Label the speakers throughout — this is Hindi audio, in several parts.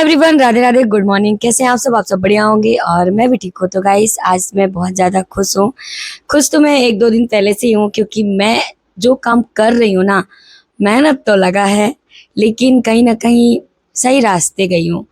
Speaker 1: Everyone, Radhe Radhe, good morning. कैसे हैं आप सब बढ़िया होंगे और मैं भी ठीक हूँ। तो गाइस, आज मैं बहुत ज़्यादा खुश हूँ। खुश तो मैं एक दो दिन पहले से ही हूँ, क्योंकि मैं जो काम कर रही हूँ ना, मेहनत तो लगा है, लेकिन कहीं ना कहीं सही रास्ते गई हूँ।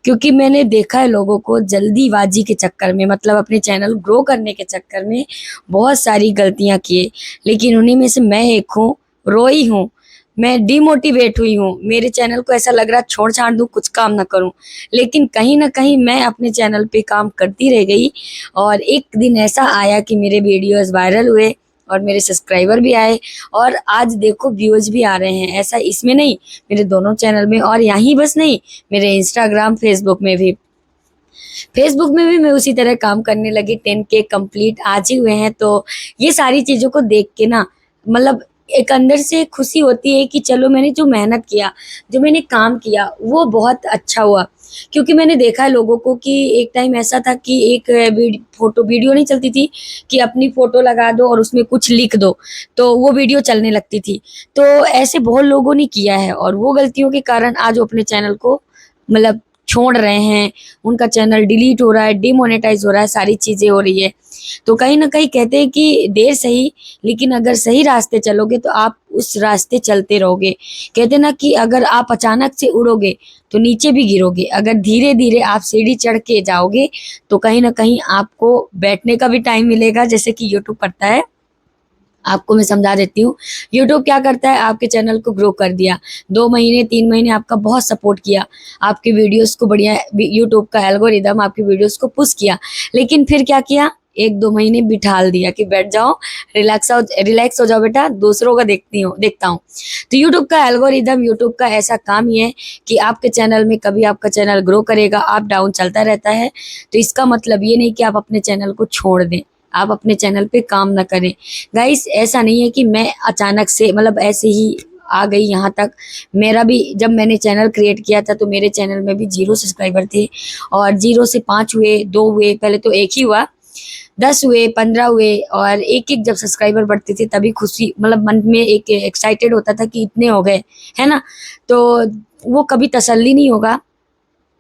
Speaker 1: क्योंकि मैंने देखा है लोगों को जल्दीबाजी के चक्कर में, मतलब अपने चैनल ग्रो करने के चक्कर में बहुत सारी गलतियाँ किए, लेकिन उन्हीं में से मैं एक हूँ। रोई हूँ, मैं डिमोटिवेट हुई हूँ। मेरे चैनल को ऐसा लग रहा छोड़ छाड़ दूँ, कुछ काम ना करूँ, लेकिन कहीं ना कहीं मैं अपने चैनल पे काम करती रह गई। और एक दिन ऐसा आया कि मेरे वीडियोस वायरल हुए और मेरे सब्सक्राइबर भी आए, और आज देखो व्यूज भी आ रहे हैं। ऐसा इसमें नहीं, मेरे दोनों चैनल में, और यहीं बस नहीं, मेरे इंस्टाग्राम फेसबुक में भी मैं उसी तरह काम करने लगी। 10K कंप्लीट आज ही हुए हैं। तो ये सारी चीज़ों को देख के ना, मतलब एक अंदर से खुशी होती है कि चलो, मैंने जो मेहनत किया, जो मैंने काम किया, वो बहुत अच्छा हुआ। क्योंकि मैंने देखा है लोगों को कि एक टाइम ऐसा था कि एक वीडियो नहीं चलती थी कि अपनी फ़ोटो लगा दो और उसमें कुछ लिख दो, तो वो वीडियो चलने लगती थी। तो ऐसे बहुत लोगों ने किया है, और वो गलतियों के कारण आज वो अपने चैनल को मतलब छोड़ रहे हैं। उनका चैनल डिलीट हो रहा है, डिमोनेटाइज हो रहा है, सारी चीज़ें हो रही है। तो कहीं ना कहीं कहते हैं कि देर सही, लेकिन अगर सही रास्ते चलोगे तो आप उस रास्ते चलते रहोगे। कहते ना कि अगर आप अचानक से उड़ोगे तो नीचे भी गिरोगे, अगर धीरे धीरे आप सीढ़ी चढ़ के जाओगे तो कहीं ना कहीं आपको बैठने का भी टाइम मिलेगा, जैसे कि यूट्यूब करता है। आपको मैं समझा देती हूँ। यूट्यूब क्या करता है, आपके चैनल को ग्रो कर दिया, 2 महीने 3 महीने आपका बहुत सपोर्ट किया, आपके वीडियोस को बढ़िया, यूट्यूब का एल्गोरिदम आपके वीडियोस को पुश किया, लेकिन फिर क्या किया, 1-2 महीने बिठाल दिया कि बैठ जाओ, रिलैक्स हो जाओ बेटा, दूसरों का देखता हूँ। तो यूट्यूब का एल्गोरिदम, यूट्यूब का ऐसा काम ही है कि आपके चैनल में कभी आपका चैनल ग्रो करेगा, अप डाउन चलता रहता है। तो इसका मतलब ये नहीं कि आप अपने चैनल को छोड़ दें, आप अपने चैनल पे काम ना करें। गाइस, ऐसा नहीं है कि मैं अचानक से, मतलब ऐसे ही आ गई यहाँ तक। मेरा भी जब मैंने चैनल क्रिएट किया था तो मेरे चैनल में भी 0 सब्सक्राइबर थे, और 0 से 5 हुए, 2 हुए, पहले तो एक ही हुआ, 10 हुए, 15 हुए, और एक एक जब सब्सक्राइबर बढ़ते थे तभी खुशी, मतलब मन में एक एक्साइटेड होता था कि इतने हो गए, है ना। तो वो कभी तसल्ली नहीं होगा।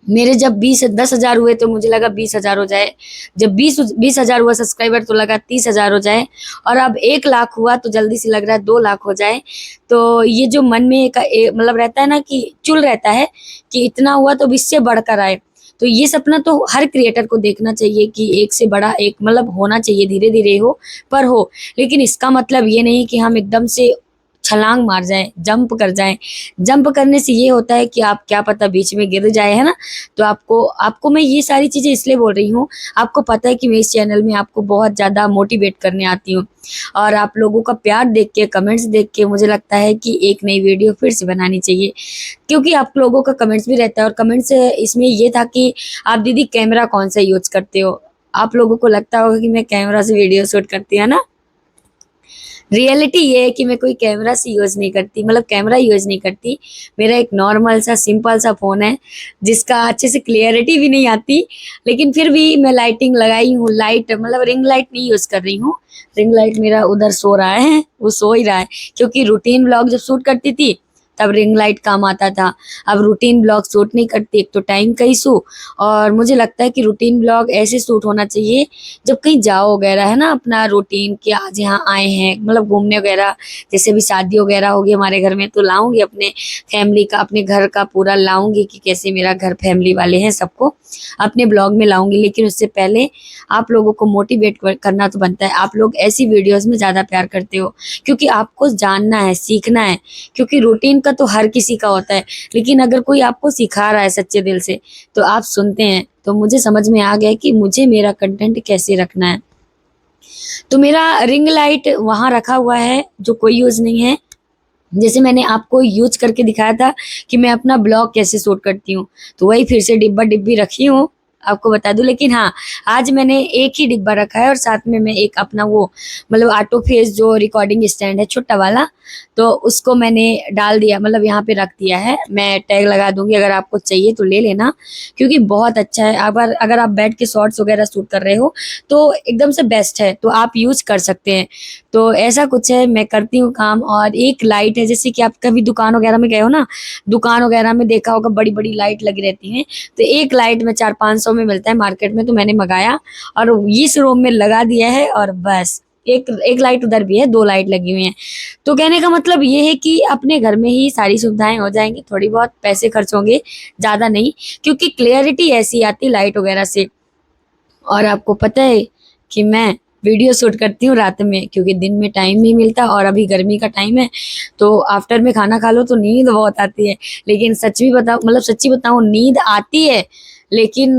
Speaker 1: मेरे जब 10,000 हुए तो मुझे लगा 20,000 हो जाए, जब 20,000 हुआ सब्सक्राइबर तो लगा 30,000 हो जाए, और अब 1 लाख हुआ तो जल्दी से लग रहा है 2 लाख हो जाए। तो ये जो मन में मतलब रहता है ना कि चुल रहता है कि इतना हुआ तो इससे बढ़कर आए। तो ये सपना तो हर क्रिएटर को देखना चाहिए कि एक से बड़ा एक, मतलब होना चाहिए, धीरे धीरे हो पर हो। लेकिन इसका मतलब ये नहीं कि हम एकदम से छलांग मार जाएं, जंप कर जाएं। जंप करने से ये होता है कि आप क्या पता बीच में गिर जाए, है ना। तो आपको आपको मैं ये सारी चीज़ें इसलिए बोल रही हूँ, आपको पता है कि मैं इस चैनल में आपको बहुत ज़्यादा मोटिवेट करने आती हूँ, और आप लोगों का प्यार देख के, कमेंट्स देख के मुझे लगता है कि एक नई वीडियो फिर से बनानी चाहिए। क्योंकि आप लोगों का कमेंट्स भी रहता है, और कमेंट्स इसमें ये था कि आप दीदी कैमरा कौन सा यूज करते हो। आप लोगों को लगता होगा कि मैं कैमरा से वीडियो शूट करती है ना। रियलिटी ये है कि मैं कोई कैमरा से यूज़ नहीं करती, मतलब कैमरा यूज़ नहीं करती। मेरा एक नॉर्मल सा सिंपल सा फ़ोन है, जिसका अच्छे से क्लियरिटी भी नहीं आती, लेकिन फिर भी मैं लाइटिंग लगाई हूँ। लाइट मतलब रिंग लाइट नहीं यूज़ कर रही हूँ। रिंग लाइट मेरा उधर सो रहा है, वो सो ही रहा है, क्योंकि रूटीन ब्लॉग जब शूट करती थी तब रिंग लाइट काम आता था। अब रूटीन ब्लॉग शूट नहीं करती, एक तो टाइम का इशू, और मुझे लगता है कि रूटीन ब्लॉग ऐसे शूट होना चाहिए जब कहीं जाओ वगैरह, है ना, अपना रूटीन कि आज यहाँ आए हैं, मतलब घूमने वगैरह। जैसे भी शादी वगैरह होगी हमारे घर में तो लाऊंगी अपने फैमिली का, अपने घर का पूरा लाऊंगी कि कैसे मेरा घर फैमिली वाले हैं, सबको अपने ब्लॉग में लाऊंगी। लेकिन उससे पहले आप लोगों को मोटिवेट करना तो बनता है। आप लोग ऐसी वीडियोस में ज़्यादा प्यार करते हो क्योंकि आपको जानना है, सीखना है। क्योंकि रूटीन का तो हर किसी का होता है, लेकिन अगर कोई आपको सिखा रहा है सच्चे दिल से तो आप सुनते हैं। तो मुझे समझ में आ गया कि मुझे मेरा कंटेंट कैसे रखना है। तो मेरा रिंग लाइट वहाँ रखा हुआ है जो कोई यूज़ नहीं है। जैसे मैंने आपको यूज करके दिखाया था कि मैं अपना ब्लॉग कैसे शूट करती हूँ, तो वही फिर से डिब्बा डिब्बी रखी हूँ। आपको बता दूं। लेकिन हाँ, आज मैंने एक ही डिब्बा रखा है और साथ में मैं एक अपना वो मतलब ऑटो फेस जो रिकॉर्डिंग स्टैंड है छोटा वाला, तो उसको मैंने डाल दिया, मतलब यहाँ पे रख दिया है। मैं टैग लगा दूंगी, अगर आपको चाहिए तो ले लेना, क्योंकि बहुत अच्छा है। अगर अगर आप बैठ के शॉर्ट्स वगैरह शूट कर रहे हो तो एकदम से बेस्ट है, तो आप यूज कर सकते हैं। तो ऐसा कुछ है, मैं करती हूँ काम। और एक लाइट है, जैसे कि आप कभी दुकान वगैरह में गए हो ना, दुकान वगैरह में देखा होगा बड़ी बड़ी लाइट लगी रहती हैं, तो एक लाइट में 400-500 में मिलता है मार्केट में, तो मैंने मंगाया और इस रूम में लगा दिया है। और बस एक एक लाइट उधर भी है, 2 लाइट लगी हुई हैं। तो कहने का मतलब ये है कि अपने घर में ही सारी सुविधाएं हो जाएंगी, थोड़ी बहुत पैसे खर्च होंगे, ज्यादा नहीं, क्योंकि क्लियरिटी ऐसी आती लाइट वगैरह से। और आपको पता है कि मैं वीडियो शूट करती हूँ रात में, क्योंकि दिन में टाइम नहीं मिलता, और अभी गर्मी का टाइम है, तो आफ्टर में खाना खा लो तो नींद बहुत आती है। लेकिन सच भी बताऊँ, मतलब सच्ची बताऊँ, नींद आती है, लेकिन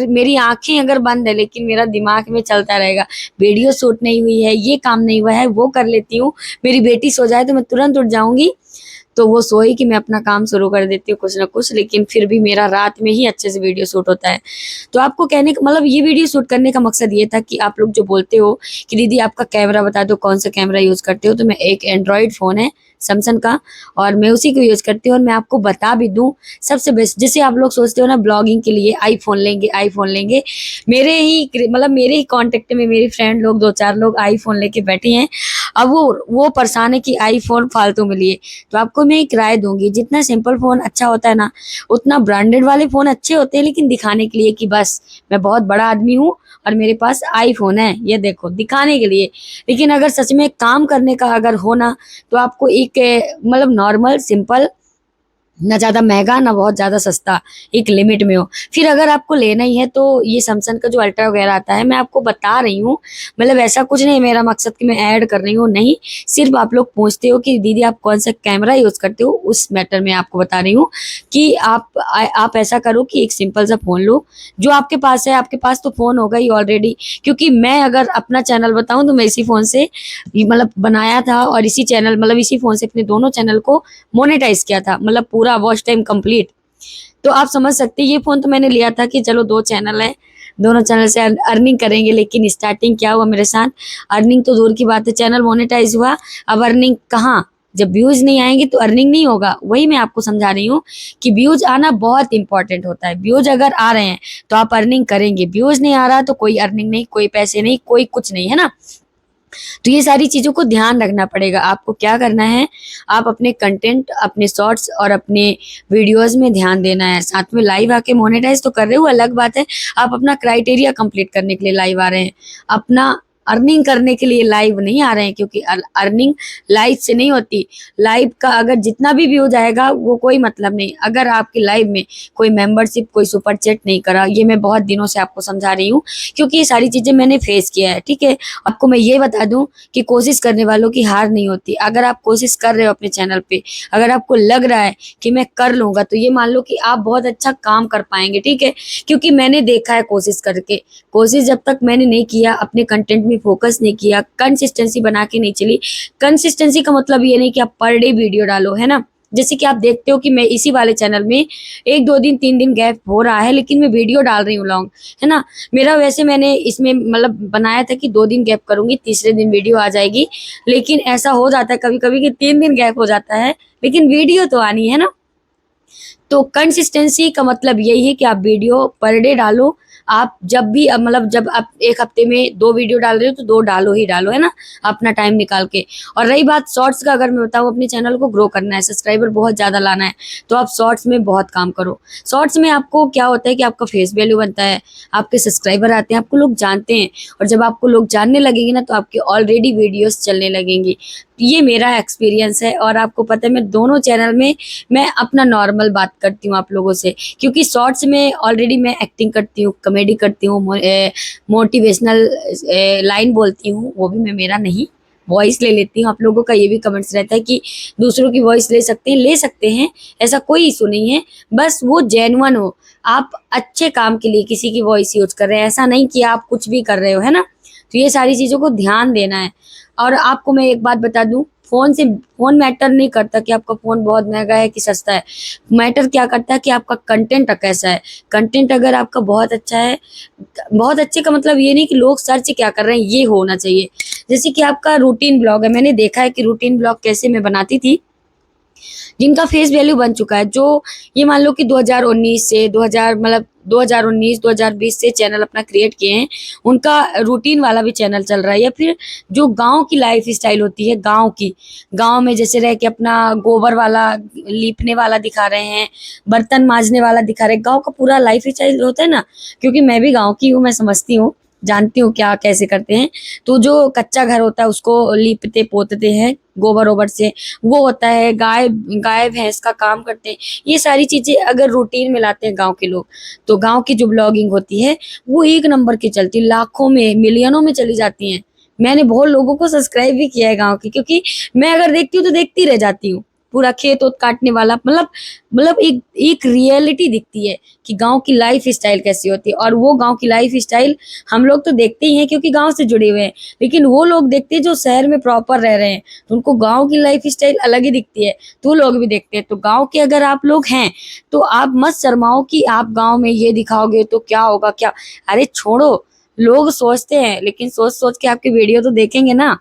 Speaker 1: मेरी आंखें अगर बंद है, लेकिन मेरा दिमाग में चलता रहेगा, वीडियो शूट नहीं हुई है, ये काम नहीं हुआ है, वो कर लेती हूँ। मेरी बेटी सो जाए तो मैं तुरंत उठ जाऊंगी, तो वो सोई कि मैं अपना काम शुरू कर देती हूँ कुछ ना कुछ। लेकिन फिर भी मेरा रात में ही अच्छे से वीडियो शूट होता है। तो आपको कहने का मतलब, ये वीडियो शूट करने का मकसद ये था कि आप लोग जो बोलते हो कि दीदी आपका कैमरा बता दो, कौन सा कैमरा यूज करते हो, तो मैं एक एंड्रॉइड फोन है सैमसंग का, और मैं उसी को यूज करती हूँ। और मैं आपको बता भी दूं, सबसे बेस्ट, जैसे आप लोग सोचते हो ना ब्लॉगिंग के लिए आईफोन लेंगे आईफोन लेंगे, मेरे ही कांटेक्ट में मेरी फ्रेंड लोग 2-4 लोग आईफोन लेके बैठे हैं। अब वो परेशान है कि आईफोन फालतू में लिए। तो आपको मैं एक राय दूंगी, जितना सिंपल फोन अच्छा होता है ना, उतना ब्रांडेड वाले फोन अच्छे होते हैं, लेकिन दिखाने के लिए कि बस मैं बहुत बड़ा आदमी हूँ और मेरे पास आईफोन है, ये देखो, दिखाने के लिए। लेकिन अगर सच में काम करने का अगर हो ना, तो आपको एक मतलब नॉर्मल सिंपल, ना ज्यादा महंगा ना बहुत ज्यादा सस्ता, एक लिमिट में हो। फिर अगर आपको लेना ही है तो ये सैमसंग का जो अल्ट्रा वगैरह आता है, मैं आपको बता रही हूँ, मतलब ऐसा कुछ नहीं मेरा मकसद कि मैं ऐड कर रही हूँ, नहीं। सिर्फ आप लोग पूछते हो कि दीदी आप कौन सा कैमरा यूज करते हो, उस मैटर में आपको बता रही हूँ कि आप ऐसा करो कि एक सिंपल सा फोन लो, जो आपके पास है। आपके पास तो फोन होगा ही ऑलरेडी, क्योंकि मैं अगर अपना चैनल बताऊं तो मैं इसी फोन से मतलब बनाया था, और इसी चैनल मतलब इसी फोन से अपने दोनों चैनल को मोनेटाइज किया था, मतलब पूरा वॉच टाइम कंप्लीट। तो आप समझ सकते हैं, ये फोन तो मैंने लिया था कि चलो 2 चैनल है, दोनों चैनल से अर्निंग करेंगे। लेकिन स्टार्टिंग क्या हुआ मेरे साथ, अर्निंग तो दूर की बात है, चैनल मोनेटाइज हुआ, अब अर्निंग कहाँ, जब व्यूज नहीं आएंगे तो अर्निंग नहीं होगा। वही मैं आपको समझा रही हूँ कि व्यूज आना बहुत इंपॉर्टेंट होता है। व्यूज अगर आ रहे हैं तो आप अर्निंग करेंगे, व्यूज नहीं आ रहा तो कोई अर्निंग नहीं, कोई पैसे नहीं, कोई कुछ नहीं, है ना। तो ये सारी चीजों को ध्यान रखना पड़ेगा। आपको क्या करना है, आप अपने कंटेंट, अपने शॉर्ट्स और अपने वीडियोस में ध्यान देना है। साथ में लाइव आके मोनेटाइज तो कर रहे हो, अलग बात है, आप अपना क्राइटेरिया कंप्लीट करने के लिए लाइव आ रहे हैं, अपना अर्निंग करने के लिए लाइव नहीं आ रहे हैं, क्योंकि अर्निंग लाइव से नहीं होती। लाइव का अगर जितना भी व्यू जाएगा वो कोई मतलब नहीं, अगर आपकी लाइव में कोई मेंबरशिप, कोई सुपर चैट नहीं करा। ये मैं बहुत दिनों से आपको समझा रही हूँ, क्योंकि ये सारी चीजें मैंने फेस किया है, ठीक है। आपको मैं ये बता दूं कि कोशिश करने वालों की हार नहीं होती। अगर आप कोशिश कर रहे हो अपने चैनल पे, अगर आपको लग रहा है कि मैं कर लूंगा, तो ये मान लो कि आप बहुत अच्छा काम कर पाएंगे, ठीक है। क्योंकि मैंने देखा है कोशिश करके, कोशिश जब तक मैंने नहीं किया, अपने कंटेंट में फोकस नहीं किया, कंसिस्टेंसी बना के नहीं चली। कंसिस्टेंसी का मतलब ये नहीं कि आप पर डे वीडियो डालो, है ना। जैसे कि आप देखते हो कि मैं इसी वाले चैनल में 1-2 दिन 3 दिन गैप हो रहा है, लेकिन मैं वीडियो डाल रही हूँ लॉन्ग, है ना। मेरा वैसे मैंने इसमें मतलब बनाया था कि 2 दिन गैप करूंगी, तीसरे दिन वीडियो आ जाएगी। लेकिन ऐसा हो जाता है कभी कभी कि 3 दिन गैप हो जाता है, लेकिन वीडियो तो आनी है ना। तो कंसिस्टेंसी का मतलब यही है कि आप वीडियो पर डे डालो। आप जब भी मतलब जब आप एक हफ्ते में 2 वीडियो डाल रहे हो तो 2 डालो ही डालो, है ना, अपना टाइम निकाल के। और रही बात शॉर्ट्स का, अगर मैं बताऊँ, अपने चैनल को ग्रो करना है, सब्सक्राइबर बहुत ज्यादा लाना है, तो आप शॉर्ट्स में बहुत काम करो। शॉर्ट्स में आपको क्या होता है कि आपका फेस वैल्यू बनता है, आपके सब्सक्राइबर आते हैं, आपको लोग जानते हैं, और जब आपको लोग जानने लगेंगे ना, तो आपके ऑलरेडी वीडियोस चलने लगेंगी। ये मेरा एक्सपीरियंस है। और आपको पता है मैं दोनों चैनल में मैं अपना नॉर्मल बात करती हूँ आप लोगों से, क्योंकि शॉर्ट्स में ऑलरेडी मैं एक्टिंग करती हूँ, कॉमेडी करती हूँ, मोटिवेशनल लाइन बोलती हूँ, वो भी मैं मेरा नहीं, वॉइस ले लेती हूँ। आप लोगों का ये भी कमेंट्स रहता है कि दूसरों की वॉइस ले सकते हैं, ले सकते हैं, ऐसा कोई इशू नहीं है, बस वो जेन्युइन हो। आप अच्छे काम के लिए किसी की वॉइस यूज कर रहे हैं, ऐसा नहीं कि आप कुछ भी कर रहे हो, है ना। तो ये सारी चीजों को ध्यान देना है। और आपको मैं एक बात बता दूं, फ़ोन मैटर नहीं करता कि आपका फ़ोन बहुत महँगा है कि सस्ता है। मैटर क्या करता है कि आपका कंटेंट कैसा है। कंटेंट अगर आपका बहुत अच्छा है, बहुत अच्छे का मतलब ये नहीं कि लोग सर्च क्या कर रहे हैं, ये होना चाहिए। जैसे कि आपका रूटीन ब्लॉग है, मैंने देखा है कि रूटीन ब्लॉग कैसे मैं बनाती थी, जिनका फेस वैल्यू बन चुका है, जो ये मान लो कि 2019 से 2000 मतलब 2019-2020 से चैनल अपना क्रिएट किए हैं, उनका रूटीन वाला भी चैनल चल रहा है। या फिर जो गाँव की लाइफ स्टाइल होती है, गाँव की, गाँव में जैसे रह के अपना गोबर वाला, लीपने वाला दिखा रहे हैं, बर्तन मांजने वाला दिखा रहे हैं, गाँव का पूरा लाइफ स्टाइल होता है ना। क्योंकि मैं भी गाँव की हूँ, मैं समझती हूँ, जानती हूँ क्या कैसे करते हैं। तो जो कच्चा घर होता है उसको लीपते पोतते हैं गोबर ओबर से, वो होता है। गाय गाय भैंस का काम करते हैं। ये सारी चीज़ें अगर रूटीन में लाते हैं गाँव के लोग, तो गाँव की जो ब्लॉगिंग होती है वो एक नंबर की चलती है, लाखों में मिलियनों में चली जाती हैं। मैंने बहुत लोगों को सब्सक्राइब भी किया है गाँव की, क्योंकि मैं अगर देखती हूँ तो देखती रह जाती हूँ। पूरा खेत ओत काटने वाला, मतलब एक एक रियलिटी दिखती है कि गाँव की लाइफ स्टाइल कैसी होती है। और वो गाँव की लाइफ स्टाइल हम लोग तो देखते ही हैं क्योंकि गाँव से जुड़े हुए हैं, लेकिन वो लोग देखते हैं जो शहर में प्रॉपर रह रहे हैं, तो उनको गाँव की लाइफ स्टाइल अलग ही दिखती है, तो वो लोग भी देखते हैं। तो गाँव के अगर आप लोग हैं तो आप मत शर्माओ कि आप गाँव में ये दिखाओगे तो क्या होगा क्या। अरे छोड़ो, लोग सोचते हैं, लेकिन सोच सोच के आपकी वीडियो तो देखेंगे ना।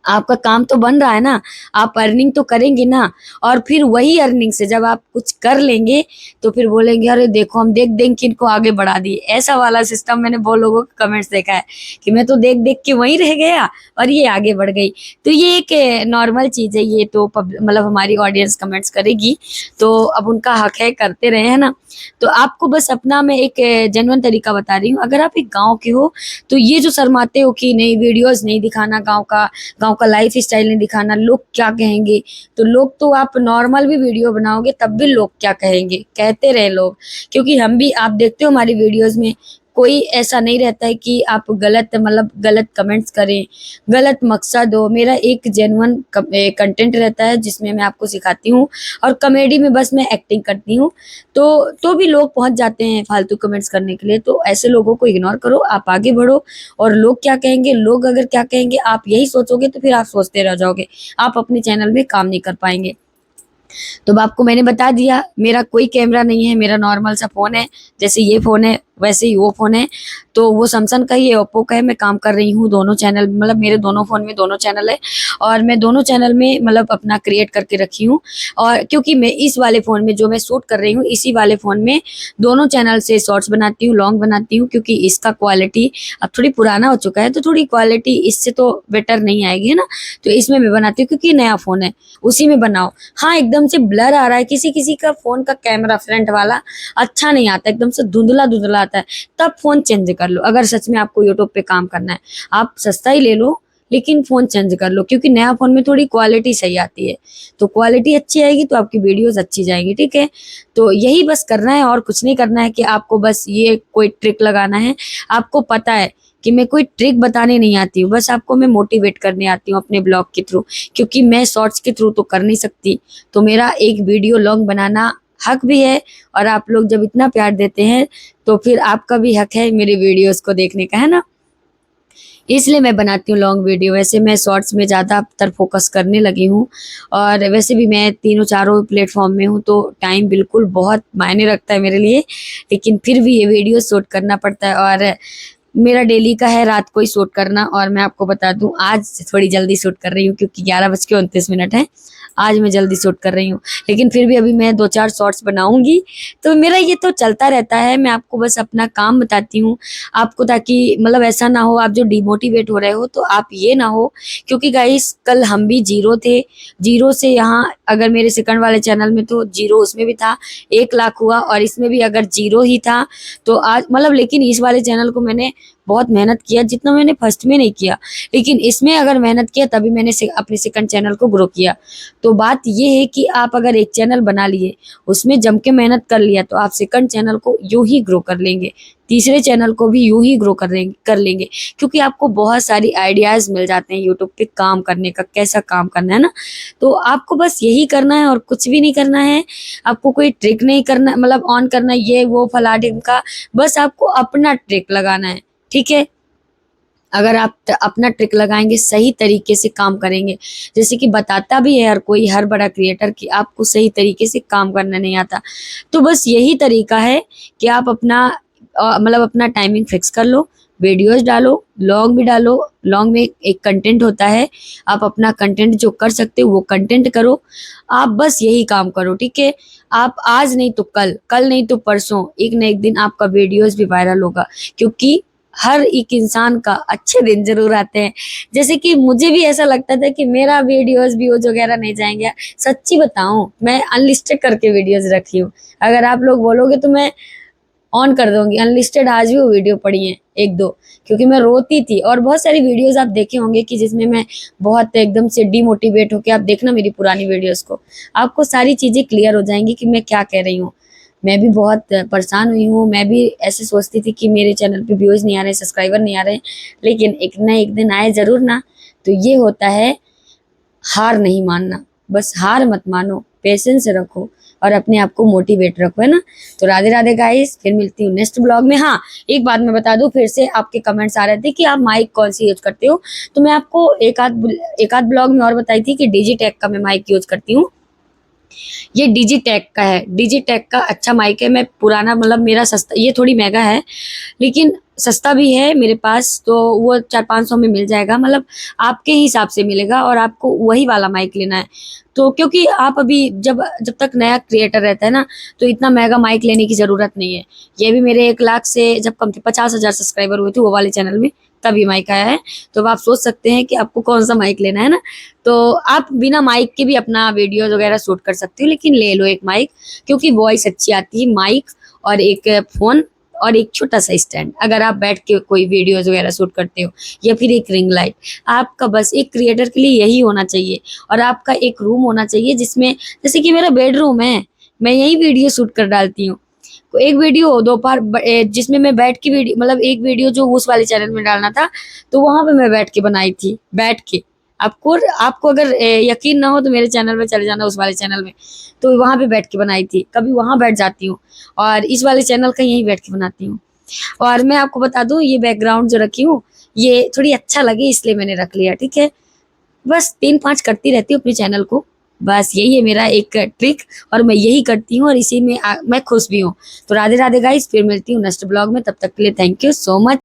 Speaker 1: आपका काम तो बन रहा है ना, आप अर्निंग तो करेंगे ना। और फिर वही अर्निंग से जब आप कुछ कर लेंगे तो फिर बोलेंगे अरे देखो हम देख देख के इनको आगे बढ़ा दिए। ऐसा वाला सिस्टम मैंने बहुत लोगों के कमेंट्स देखा है कि मैं तो देख देख के वहीं रह गया और ये आगे बढ़ गई। तो ये एक नॉर्मल चीज़ है, ये तो मतलब हमारी ऑडियंस कमेंट्स करेगी, तो अब उनका हक है, करते रहे, है ना। तो आपको बस अपना मैं एक जेन्युइन तरीका बता रही हूँ। अगर आप एक गाँव के हो तो ये जो शर्माते हो कि नहीं वीडियोज़ नहीं दिखाना गाँव का लाइफ स्टाइल नहीं दिखाना, लोग क्या कहेंगे। तो लोग तो आप नॉर्मल भी वीडियो बनाओगे तब भी लोग क्या कहेंगे, कहते रहे लोग। क्योंकि हम भी, आप देखते हो हमारी वीडियोस में कोई ऐसा नहीं रहता है कि आप गलत मतलब गलत कमेंट्स करें, गलत मकसद हो। मेरा एक जेन्युइन कंटेंट रहता है जिसमें मैं आपको सिखाती हूँ, और कॉमेडी में बस मैं एक्टिंग करती हूँ। तो भी लोग पहुंच जाते हैं फालतू कमेंट्स करने के लिए। तो ऐसे लोगों को इग्नोर करो, आप आगे बढ़ो। और लोग क्या कहेंगे, लोग अगर क्या कहेंगे आप यही सोचोगे तो फिर आप सोचते रह जाओगे, आप अपने चैनल में काम नहीं कर पाएंगे। तो अब आपको मैंने बता दिया, मेरा कोई कैमरा नहीं है, मेरा नॉर्मल सा फ़ोन है, जैसे ये फ़ोन है वैसे ही वो फ़ोन है। तो वो सैमसंग का ही है, ओप्पो का है। मैं काम कर रही हूँ दोनों चैनल, मतलब मेरे दोनों फ़ोन में दोनों चैनल है, और मैं दोनों चैनल में मतलब अपना क्रिएट करके रखी हूँ। और क्योंकि मैं इस वाले फ़ोन में जो मैं शूट कर रही हूँ, इसी वाले फ़ोन में दोनों चैनल से शॉर्ट्स बनाती हूँ, लॉन्ग बनाती हूँ, क्योंकि इसका क्वालिटी अब थोड़ी पुराना हो चुका है, तो थोड़ी क्वालिटी इससे तो बेटर नहीं आएगी, है ना। तो इसमें मैं बनाती हूँ क्योंकि नया फ़ोन है, उसी में बनाओ। हाँ, एकदम से ब्लर आ रहा है, किसी किसी का फ़ोन का कैमरा फ्रंट वाला अच्छा नहीं आता, एकदम से धुंधला धुंधला आता है, तब फ़ोन चेंज कर लो। अगर सच में आपको यूट्यूब पे काम करना है, आप सस्ता ही ले लो, लेकिन फ़ोन चेंज कर लो, क्योंकि नया फ़ोन में थोड़ी क्वालिटी सही आती है। तो क्वालिटी अच्छी आएगी तो आपकी वीडियोज़ अच्छी जाएँगी, ठीक है। तो यही बस करना है, और कुछ नहीं करना है कि आपको बस ये कोई ट्रिक लगाना है। आपको पता है कि मैं कोई ट्रिक बताने नहीं आती हूँ, बस आपको मैं मोटिवेट करने आती हूँ अपने ब्लॉग के थ्रू, क्योंकि मैं शॉर्ट्स के थ्रू तो कर नहीं सकती। तो मेरा एक वीडियो लॉन्ग बनाना हक भी है, और आप लोग जब इतना प्यार देते हैं तो फिर आपका भी हक है मेरे वीडियोस को देखने का, है ना। इसलिए मैं बनाती हूँ लॉन्ग वीडियो। वैसे मैं शॉर्ट्स में ज़्यादातर फोकस करने लगी हूँ, और वैसे भी मैं तीनों चारों प्लेटफॉर्म में हूँ, तो टाइम बिल्कुल बहुत मायने रखता है मेरे लिए। लेकिन फिर भी ये वीडियो शूट करना पड़ता है, और मेरा डेली का है रात को ही शूट करना। और मैं आपको बता दूं, आज थोड़ी जल्दी शूट कर रही हूँ क्योंकि 11:29 है। आज मैं जल्दी शूट कर रही हूँ, लेकिन फिर भी अभी मैं 2-4 शॉर्ट्स बनाऊंगी। तो मेरा ये तो चलता रहता है, मैं आपको बस अपना काम बताती हूँ आपको, ताकि मतलब ऐसा ना हो आप जो डिमोटिवेट हो रहे हो, तो आप ये ना हो। क्योंकि गाइस कल हम भी जीरो थे, जीरो से यहाँ, अगर मेरे सेकंड वाले चैनल में तो जीरो उसमें भी था, 1 लाख हुआ, और इसमें भी अगर जीरो ही था तो आज मतलब, लेकिन इस वाले चैनल को मैंने बहुत मेहनत किया, जितना मैंने फर्स्ट में नहीं किया। लेकिन इसमें अगर मेहनत किया तभी मैंने अपने सेकंड चैनल को ग्रो किया। तो बात ये है कि आप अगर एक चैनल बना लिए, उसमें जम के मेहनत कर लिया, तो आप सेकंड चैनल को यूं ही ग्रो कर लेंगे, तीसरे चैनल को भी यूं ही ग्रो कर लेंगे। क्योंकि आपको बहुत सारी आइडियाज़ मिल जाते हैं यूट्यूब पे काम करने का, कैसा काम करना है ना। तो आपको बस यही करना है और कुछ भी नहीं करना है। आपको कोई ट्रिक नहीं करना, मतलब ऑन करना ये वो फलाडिन का, बस आपको अपना ट्रिक लगाना है, ठीक है। अगर आप अपना ट्रिक लगाएंगे, सही तरीके से काम करेंगे, जैसे कि बताता भी है हर कोई, हर बड़ा क्रिएटर, कि आपको सही तरीके से काम करना नहीं आता, तो बस यही तरीका है कि आप अपना मतलब अपना टाइमिंग फिक्स कर लो, वीडियोस डालो, लॉन्ग भी डालो। लॉन्ग में एक कंटेंट होता है, आप अपना कंटेंट जो कर सकते हो वो कंटेंट करो। आप बस यही काम करो, ठीक है। आप आज नहीं तो कल, कल नहीं तो परसों, एक ना एक दिन आपका वीडियोस भी वायरल होगा, क्योंकि हर एक इंसान का अच्छे दिन जरूर आते हैं। जैसे कि मुझे भी ऐसा लगता था कि मेरा वीडियोस व्यूज वगैरह नहीं जाएंगे। सच्ची बताऊं, मैं अनलिस्टेड करके वीडियोस रखी हूँ। अगर आप लोग बोलोगे तो मैं ऑन कर दूंगी अनलिस्टेड। आज भी वो वीडियो पड़ी है एक दो, क्योंकि मैं रोती थी। और बहुत सारी वीडियोस आप देखे होंगे कि जिसमें मैं बहुत एकदम से डिमोटिवेट होके, आप देखना मेरी पुरानी वीडियोस को, आपको सारी चीजें क्लियर हो जाएंगी कि मैं क्या कह रही हूँ। मैं भी बहुत परेशान हुई हूँ। मैं भी ऐसे सोचती थी कि मेरे चैनल पे व्यूज नहीं आ रहे, सब्सक्राइबर नहीं आ रहे, लेकिन एक ना एक दिन आए जरूर ना। तो ये होता है हार नहीं मानना। बस हार मत मानो, पेशेंस रखो और अपने आप को मोटिवेट रखो, है ना। तो राधे राधे गाइस, फिर मिलती हूँ नेक्स्ट ब्लॉग में। हाँ, एक बात मैं बता दूं, फिर से आपके कमेंट्स आ रहे थे कि आप माइक कौन सी यूज करते हो, तो मैं आपको एक आध ब्लॉग में और बताई थी कि डिजिटेक का मैं माइक यूज करती हूँ। ये डिजिटेक का है, डिजिटेक का अच्छा माइक है। मैं पुराना, मतलब मेरा सस्ता, ये थोड़ी महंगा है लेकिन सस्ता भी है मेरे पास, तो वो 400-500 में मिल जाएगा। मतलब आपके हिसाब से मिलेगा, और आपको वही वाला माइक लेना है। तो क्योंकि आप अभी जब जब तक नया क्रिएटर रहता है ना, तो इतना महंगा माइक लेने की जरूरत नहीं है। ये भी मेरे 1 लाख से जब कम थे, 50,000 सब्सक्राइबर हुए थे वो वाले चैनल में, तब ये माइक आया है। तो अब आप सोच सकते हैं कि आपको कौन सा माइक लेना है ना। तो आप बिना माइक के भी अपना वीडियोज वगैरह शूट कर सकते हो, लेकिन ले लो एक माइक, क्योंकि वॉइस अच्छी आती है। माइक और एक फोन और एक छोटा सा स्टैंड, अगर आप बैठ के कोई वीडियोज वगैरह शूट करते हो, या फिर एक रिंग लाइट। आपका बस एक क्रिएटर के लिए यही होना चाहिए। और आपका एक रूम होना चाहिए जिसमें, जैसे कि मेरा बेडरूम है, मैं यही वीडियो शूट कर डालती हूँ। एक वीडियो दोपहर जिसमें मैं बैठ के वीडियो, मतलब एक वीडियो जो उस वाले चैनल में डालना था, तो वहां पे मैं बैठ के बनाई थी, बैठ के। आपको आपको अगर यकीन ना हो तो मेरे चैनल में चले जाना, उस वाले चैनल में, तो वहां पे बैठ के बनाई थी। कभी वहां बैठ जाती हूँ, और इस वाले चैनल का यही बैठ के बनाती हूँ। और मैं आपको बता दूं, ये बैकग्राउंड जो रखी हूँ, ये थोड़ी अच्छा लगे इसलिए मैंने रख लिया, ठीक है। बस 3-5 करती रहती हूँ अपने चैनल को। बस यही है मेरा एक ट्रिक, और मैं यही करती हूँ, और इसी में मैं खुश भी हूँ। तो राधे राधे गाइस, फिर मिलती हूँ नेक्स्ट ब्लॉग में। तब तक के लिए थैंक यू सो मच।